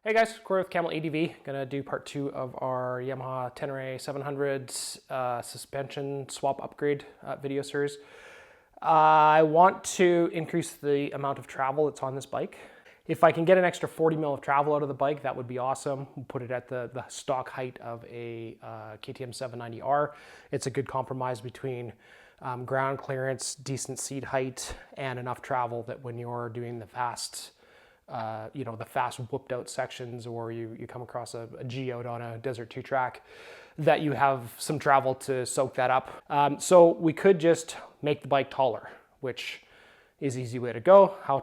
Hey guys, Corey with Camel ADV. Gonna do part 2 of our Yamaha Tenere 700 suspension swap upgrade video series. I want to increase the amount of travel that's on this bike. If I can get an extra 40 mil of travel out of the bike, that would be awesome. We'll put it at the stock height of a KTM 790R. It's a good compromise between ground clearance, decent seat height, and enough travel that when you're doing the fast the fast whooped out sections, or you come across a G-out on a Desert 2 track, that you have some travel to soak that up. So we could just make the bike taller, which is easy way to go. How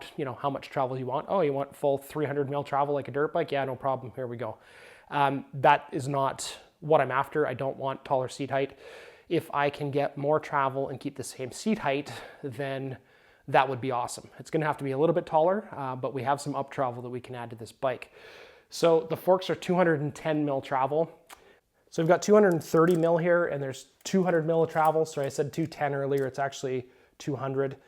much travel you want? Oh, you want full 300 mil travel like a dirt bike? Yeah, no problem, here we go. That is not what I'm after. I don't want taller seat height. If I can get more travel and keep the same seat height, then that would be awesome. It's gonna have to be a little bit taller, but we have some up travel that we can add to this bike. So the forks are 210 mil travel. So we've got 230 mil here, and there's 200 mil of travel. So I said 210 earlier, it's actually 200.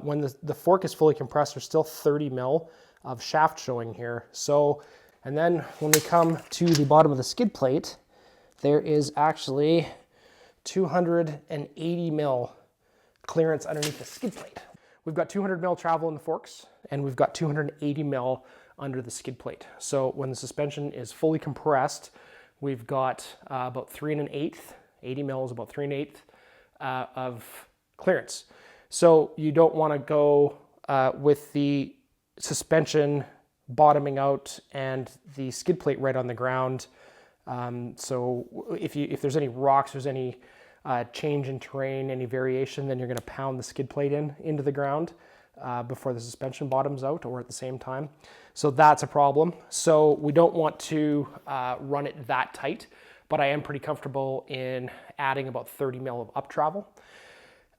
When the fork is fully compressed, there's still 30 mil of shaft showing here. So, and then when we come to the bottom of the skid plate, there is actually 280 mil clearance underneath the skid plate. We've got 200 mil travel in the forks, and we've got 280 mil under the skid plate. So when the suspension is fully compressed, we've got about 3 1/8, 80 mil is about 3 1/8 of clearance. So you don't want to go with the suspension bottoming out and the skid plate right on the ground. So if there's any rocks, there's any change in terrain, any variation, then you're going to pound the skid plate into the ground before the suspension bottoms out, or at the same time. So that's a problem. So we don't want to run it that tight, but I am pretty comfortable in adding about 30 mil of up travel.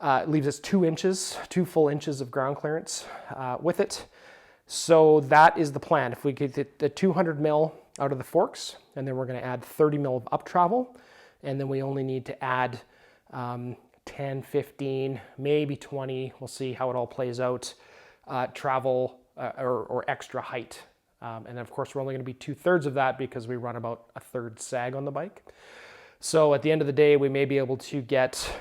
It leaves us 2 full inches of ground clearance with it. So that is the plan. If we get the 200 mil out of the forks, and then we're going to add 30 mil of up travel, and then we only need to add 10, 15, maybe 20, we'll see how it all plays out, travel or extra height. And then of course we're only going to be 2/3 of that because we run about 1/3 sag on the bike. So at the end of the day, we may be able to get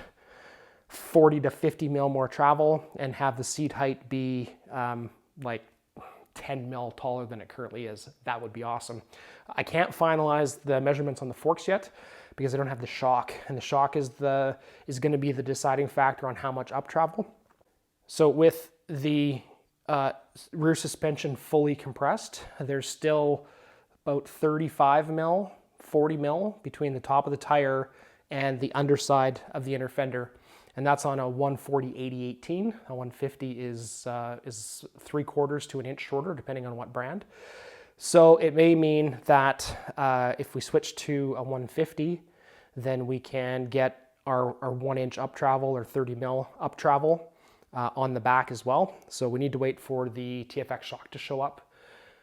40 to 50 mil more travel and have the seat height be like 10 mil taller than it currently is. That would be awesome. I can't finalize the measurements on the forks yet because I don't have the shock, and the shock is going to be the deciding factor on how much up travel. So with the rear suspension fully compressed, there's still about 35 mil, 40 mil between the top of the tire and the underside of the inner fender. And that's on a 140/80/18. A 150 is 3/4 to an inch shorter, depending on what brand. So it may mean that if we switch to a 150, then we can get our 1 inch up travel or 30 mil up travel on the back as well. So we need to wait for the TFX shock to show up,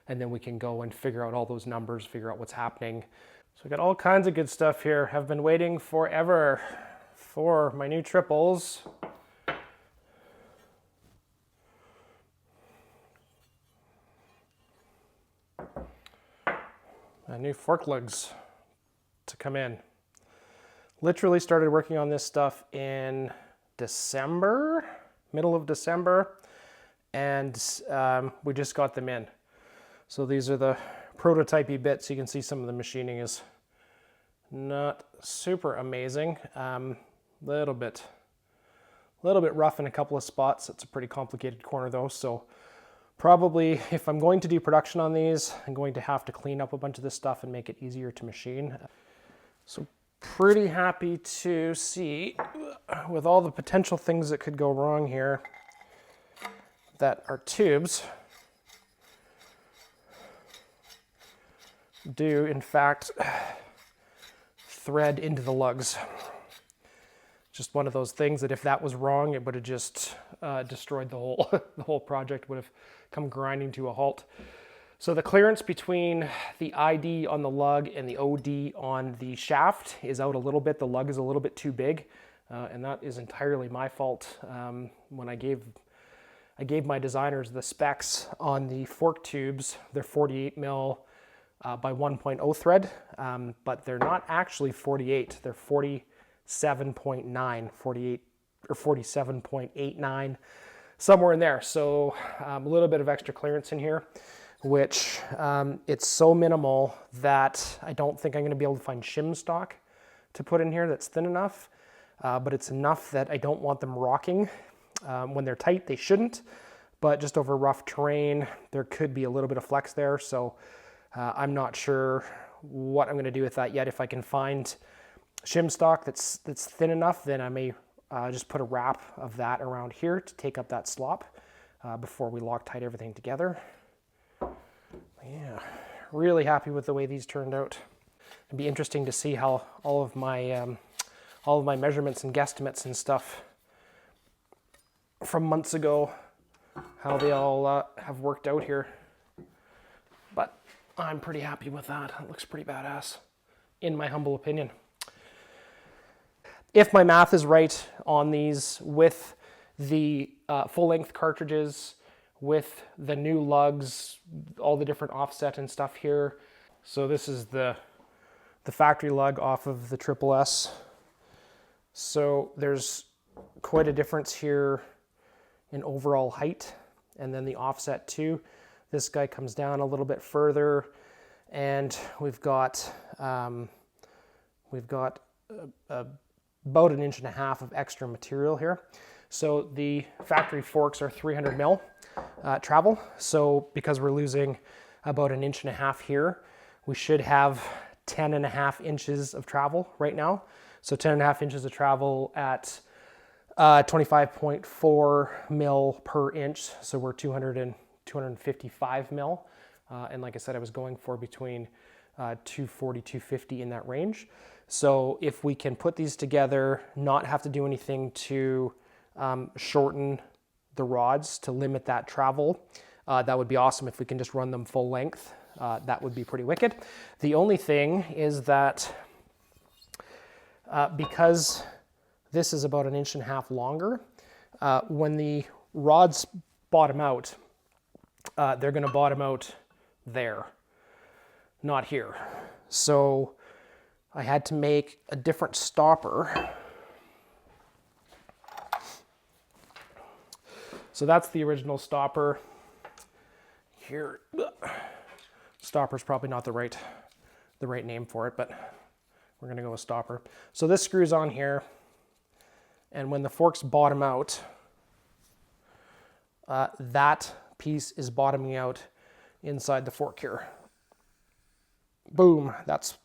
and then we can go and figure out all those numbers, figure out what's happening. So I got all kinds of good stuff here. Have been waiting forever for my new triples. My new fork lugs to come in. Literally started working on this stuff in December, middle of December, and we just got them in. So these are the prototypey bits. You can see some of the machining is not super amazing. Little bit rough in a couple of spots. It's a pretty complicated corner though, so probably if I'm going to do production on these, I'm going to have to clean up a bunch of this stuff and make it easier to machine. So pretty happy to see, with all the potential things that could go wrong here, that our tubes do in fact thread into the lugs. Just one of those things that if that was wrong, it would have just destroyed the whole the whole project would have come grinding to a halt. So the clearance between the ID on the lug and the OD on the shaft is out a little bit. The lug is a little bit too big, and that is entirely my fault. When I gave my designers the specs on the fork tubes, they're 48 mil by 1.0 thread, but they're not actually 48. They're 47.9, 48 or 47.89, somewhere in there. So a little bit of extra clearance in here, which it's so minimal that I don't think I'm going to be able to find shim stock to put in here that's thin enough, but it's enough that I don't want them rocking. When they're tight, they shouldn't, but just over rough terrain, there could be a little bit of flex there. So I'm not sure what I'm going to do with that yet. If I can find shim stock that's thin enough, then I may just put a wrap of that around here to take up that slop before we Loctite everything together. Yeah, really happy with the way these turned out. It'd be interesting to see how all of my measurements and guesstimates and stuff from months ago, how they all have worked out here. But I'm pretty happy with that. It looks pretty badass, in my humble opinion. If my math is right on these, with the full-length cartridges, with the new lugs, all the different offset and stuff here. So this is the factory lug off of the SSS. So there's quite a difference here in overall height, and then the offset too. This guy comes down a little bit further, and we've got about 1.5 inches of extra material here. So the factory forks are 300 mil travel. So because we're losing about 1.5 inches here, we should have 10.5 inches of travel right now. So 10.5 inches of travel at 25.4 mil per inch. So we're 255 mil. And like I said, I was going for between 240, 250 in that range. So if we can put these together, not have to do anything to shorten the rods to limit that travel, that would be awesome. If we can just run them full length, that would be pretty wicked. The only thing is that because this is about 1.5 inches longer, when the rods bottom out, they're going to bottom out there, not here. So I had to make a different stopper. So that's the original stopper. Here, stopper's probably not the right name for it, but we're gonna go with stopper. So this screws on here, and when the forks bottom out, that piece is bottoming out inside the fork here. Boom, that's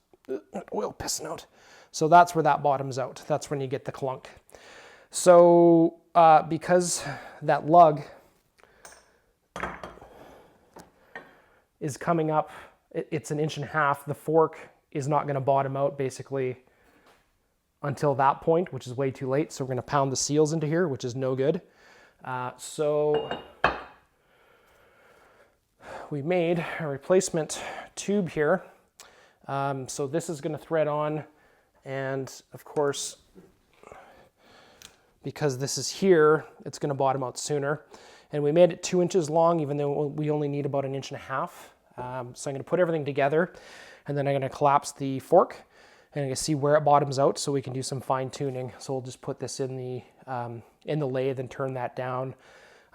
oil pissing out. So that's where that bottoms out. That's when you get the clunk. So because that lug is coming up, it's 1.5 inches, the fork is not going to bottom out basically until that point, which is way too late. So we're going to pound the seals into here, which is no good. So we made a replacement tube here. So this is going to thread on, and of course, because this is here, it's going to bottom out sooner. And we made it 2 inches long, even though we only need about 1.5 inches. So I'm going to put everything together, and then I'm going to collapse the fork, and I'm going to see where it bottoms out so we can do some fine tuning. So we'll just put this in the lathe and turn that down.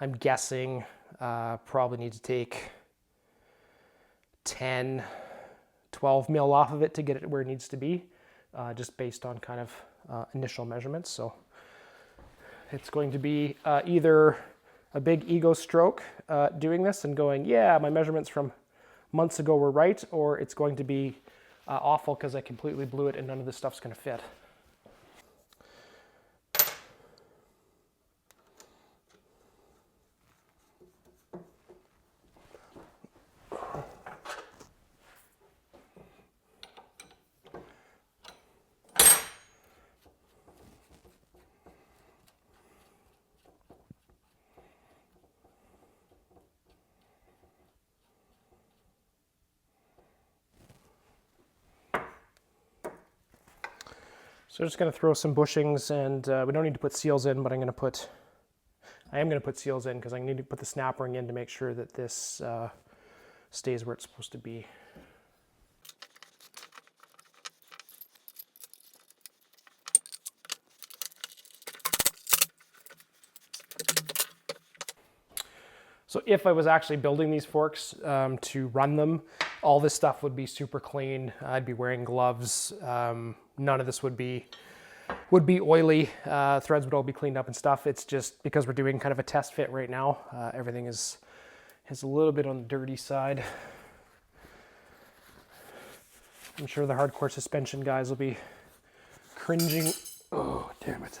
I'm guessing probably need to take 10, 12 mil off of it to get it where it needs to be, just based on kind of initial measurements. So it's going to be either a big ego stroke doing this and going, yeah, my measurements from months ago were right, or it's going to be awful because I completely blew it and none of this stuff's going to fit. So I'm just going to throw some bushings, and we don't need to put seals in, but I am going to put seals in because I need to put the snap ring in to make sure that this stays where it's supposed to be. So if I was actually building these forks to run them, all this stuff would be super clean. I'd be wearing gloves. None of this would be oily. Threads would all be cleaned up and stuff. It's just because we're doing kind of a test fit right now. Everything is a little bit on the dirty side. I'm sure the hardcore suspension guys will be cringing. Oh, damn it.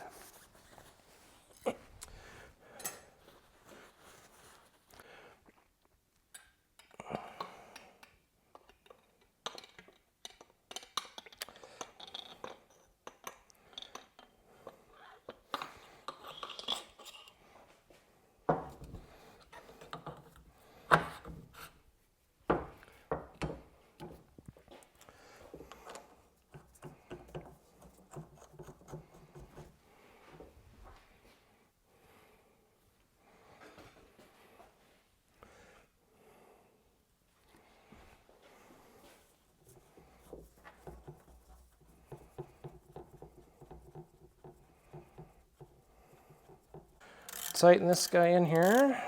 Tighten this guy in here.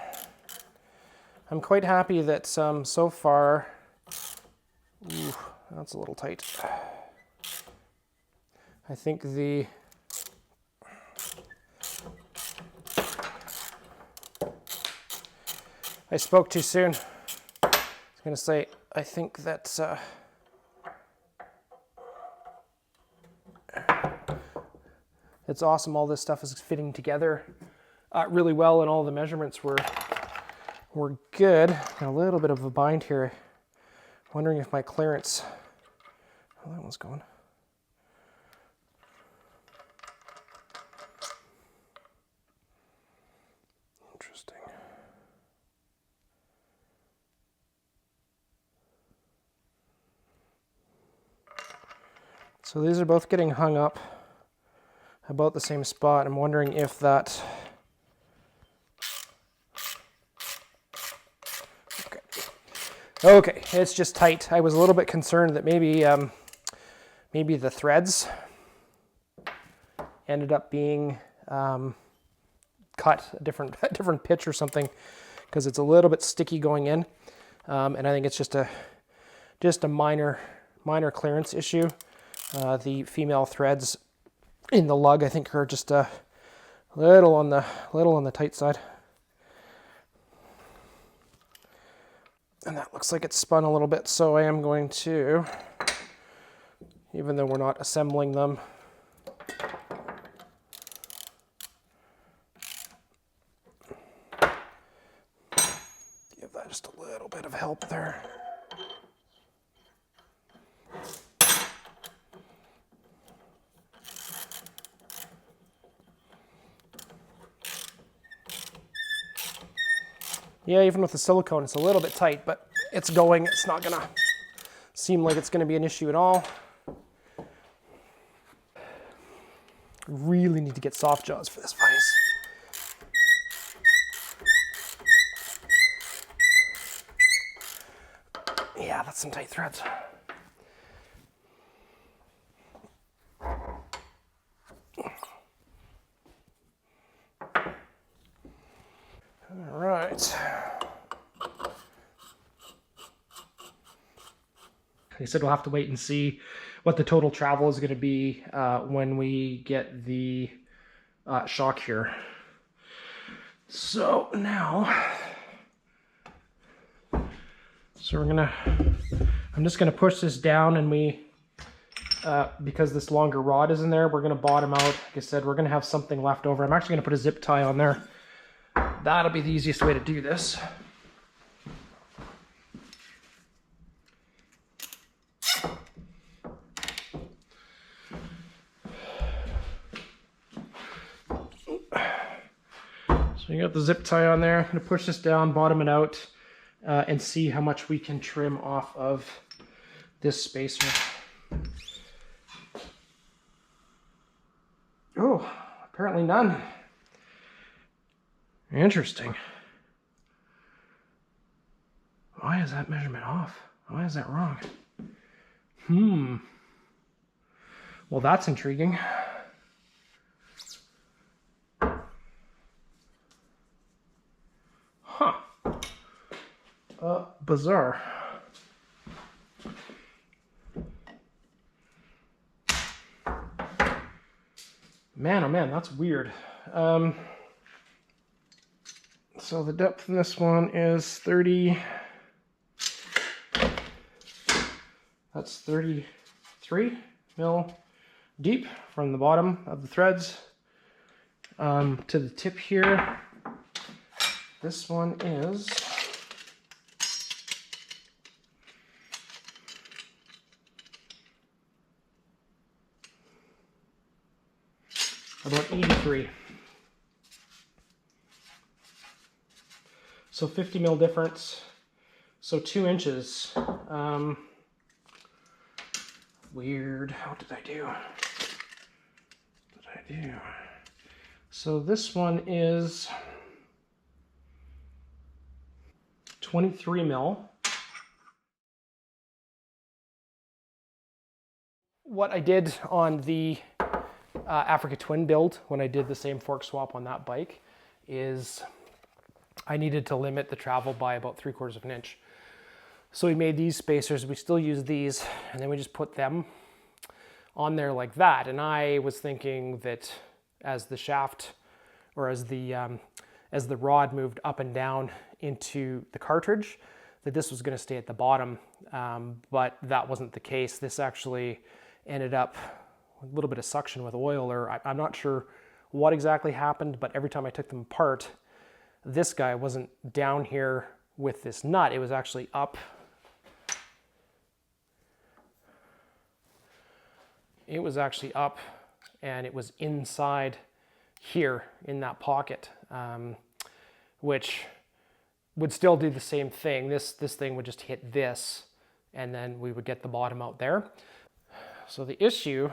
I'm quite happy that so far, ooh, that's a little tight. I think I spoke too soon. I was gonna say, I think that it's awesome. All this stuff is fitting together really well, and all the measurements were good. Got a little bit of a bind here. Wondering if my clearance, oh, that one's going. Interesting. So these are both getting hung up about the same spot. I'm wondering if that, okay, it's just tight. I was a little bit concerned that maybe the threads ended up being cut a different pitch or something, because it's a little bit sticky going in, and I think it's just a minor clearance issue. The female threads in the lug, I think, are just a little on the tight side. And that looks like it's spun a little bit, so I am going to, even though we're not assembling them, give that just a little bit of help there. Yeah, even with the silicone, it's a little bit tight, but it's going. It's not gonna seem like it's gonna be an issue at all. Really need to get soft jaws for this vise. Yeah, that's some tight threads. All right. They said we'll have to wait and see what the total travel is going to be when we get the shock here. So now, I'm just gonna push this down, and because this longer rod is in there, we're gonna bottom out. Like I said, we're gonna have something left over. I'm actually gonna put a zip tie on there. That'll be the easiest way to do this. So you got the zip tie on there. I'm gonna push this down, bottom it out, and see how much we can trim off of this spacer. Oh, apparently none. Interesting. Why is that measurement off? Why is that wrong? Well, that's intriguing. Huh. Bizarre. Man, oh man, that's weird. So the depth in this one is 30. That's 33 mil deep from the bottom of the threads to the tip here. This one is about 83. So 50 mil difference. So 2 inches. Weird. What did I do? What did I do? So this one is 23 mil. What I did on the Africa Twin build when I did the same fork swap on that bike is I needed to limit the travel by about 3/4 of an inch. So we made these spacers, we still use these, and then we just put them on there like that. And I was thinking that as the shaft, or as the rod moved up and down into the cartridge, that this was gonna stay at the bottom, but that wasn't the case. This actually ended up a little bit of suction with oil, or I'm not sure what exactly happened, but every time I took them apart, this guy wasn't down here with this nut, it was actually up. It was actually up and it was inside here in that pocket, which would still do the same thing. This thing would just hit this and then we would get the bottom out there. So the issue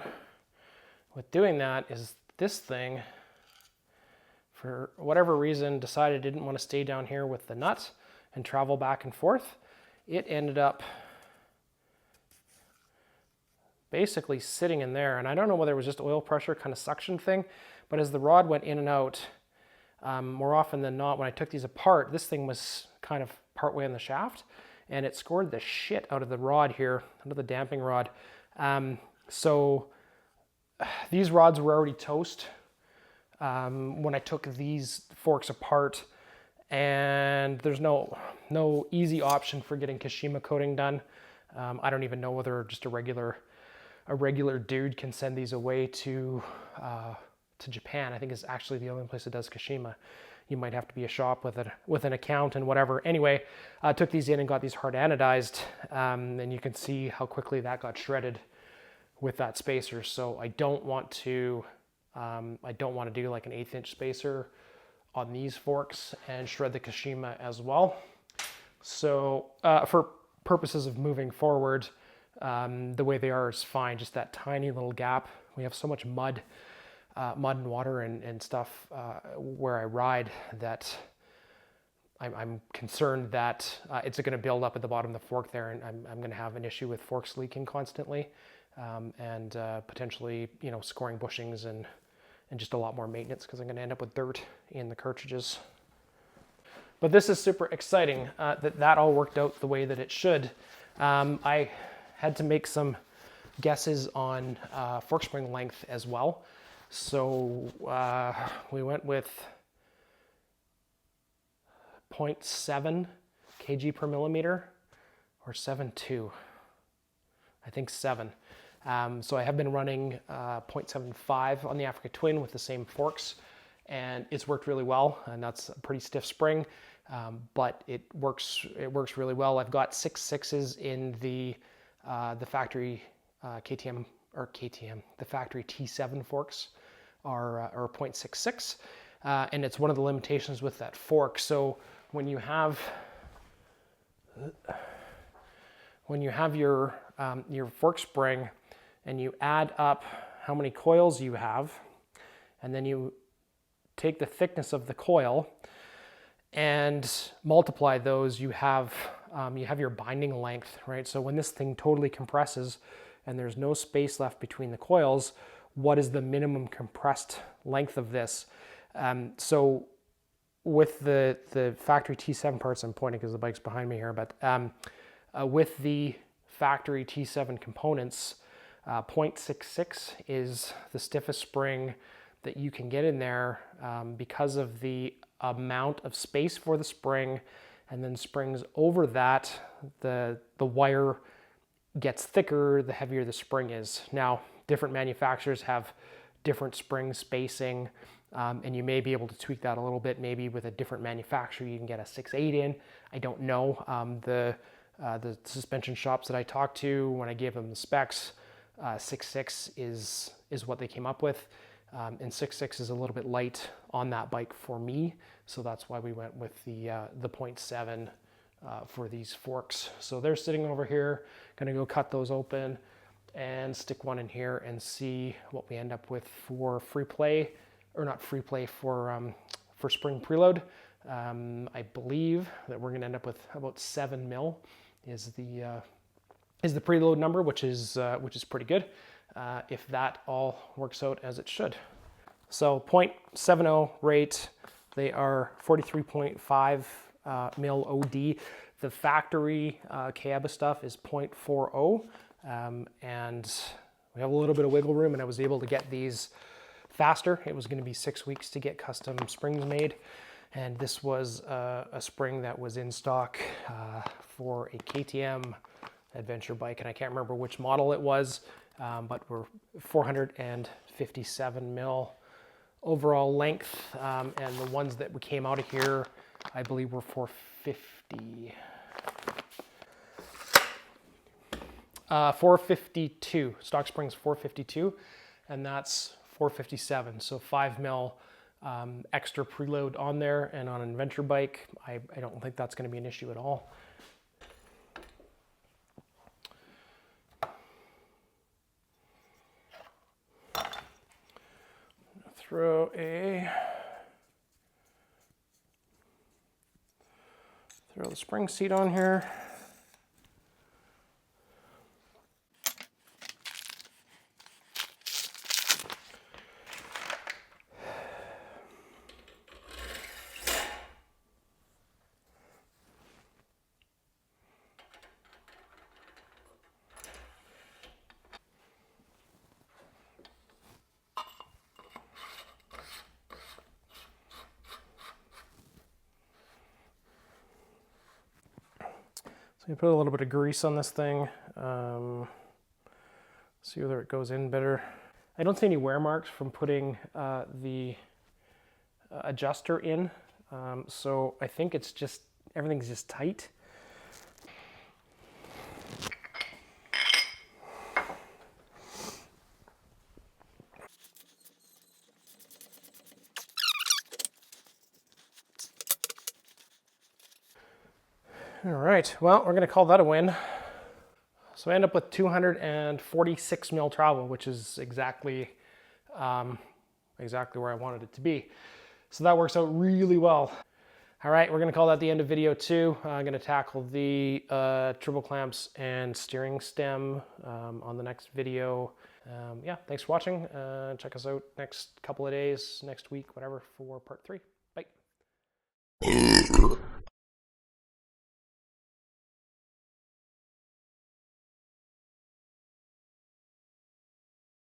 with doing that is this thing, for whatever reason, decided it didn't want to stay down here with the nut and travel back and forth. It ended up basically sitting in there, and I don't know whether it was just oil pressure kind of suction thing, but as the rod went in and out, more often than not, when I took these apart, this thing was kind of partway in the shaft, and it scored the shit out of the rod here, out of the damping rod. So these rods were already toast when I took these forks apart, and there's no easy option for getting Kashima coating done. I don't even know whether just a regular dude can send these away to Japan. I think it's actually the only place that does Kashima. You might have to be a shop with an account and whatever. Anyway, I took these in and got these hard anodized, and you can see how quickly that got shredded with that spacer. So I don't want to do like an 1/8 inch spacer on these forks and shred the Kashima as well. So for purposes of moving forward, the way they are is fine. Just that tiny little gap. We have so much mud and water and stuff where I ride that I'm concerned that it's going to build up at the bottom of the fork there, and I'm going to have an issue with forks leaking constantly, and potentially, you know, scoring bushings and just a lot more maintenance because I'm going to end up with dirt in the cartridges. But this is super exciting that all worked out the way that it should. I had to make some guesses on fork spring length as well. So we went with 0.7 kg per millimeter, or 7.2, I think 7. So I have been running 0.75 on the Africa Twin with the same forks, and it's worked really well, and that's a pretty stiff spring, but it works really well. I've got 6.6s in the factory KTM, the factory T7 forks are 0.66, and it's one of the limitations with that fork. So when you have your fork spring and you add up how many coils you have, and then you take the thickness of the coil and multiply those, you have your binding length, right? So when this thing totally compresses and there's no space left between the coils, what is the minimum compressed length of this? So with the factory T7 parts, I'm pointing because the bike's behind me here, but with the factory T7 components, 0.66 is the stiffest spring that you can get in there because of the amount of space for the spring, and then springs over that, the wire gets thicker the heavier the spring is. Now, different manufacturers have different spring spacing, and you may be able to tweak that a little bit. Maybe with a different manufacturer you can get a 6/8 in. I don't know. The suspension shops that I talked to, when I gave them the specs, 6/6 is what they came up with, and 6/6 is a little bit light on that bike for me, so that's why we went with the 0.7 for these forks. So they're sitting over here. Gonna go cut those open and stick one in here and see what we end up with for free play, or not free play, for spring preload. I believe that we're gonna end up with about 7 mil is the preload number, which is pretty good, if that all works out as it should. So 0.70 rate, they are 43.5 mil OD. The factory Kayaba stuff is 0.40, and we have a little bit of wiggle room, and I was able to get these faster. It was going to be 6 weeks to get custom springs made, and this was a spring that was in stock for a KTM adventure bike, and I can't remember which model it was, but we're 457 mil overall length, and the ones that we came out of here, I believe, were 450. 452, stock springs 452, and that's 457, so 5 mil extra preload on there, and on an adventure bike, I don't think that's going to be an issue at all. Throw the spring seat on here. So you put a little bit of grease on this thing, see whether it goes in better. I don't see any wear marks from putting the adjuster in, so I think it's just, everything's just tight. All right, well, we're gonna call that a win. So I end up with 246 mil travel, which is exactly where I wanted it to be. So that works out really well. All right, we're gonna call that the end of video 2. I'm gonna tackle the triple clamps and steering stem on the next video. Yeah, thanks for watching. Check us out next couple of days, next week, whatever, for part 3. Bye.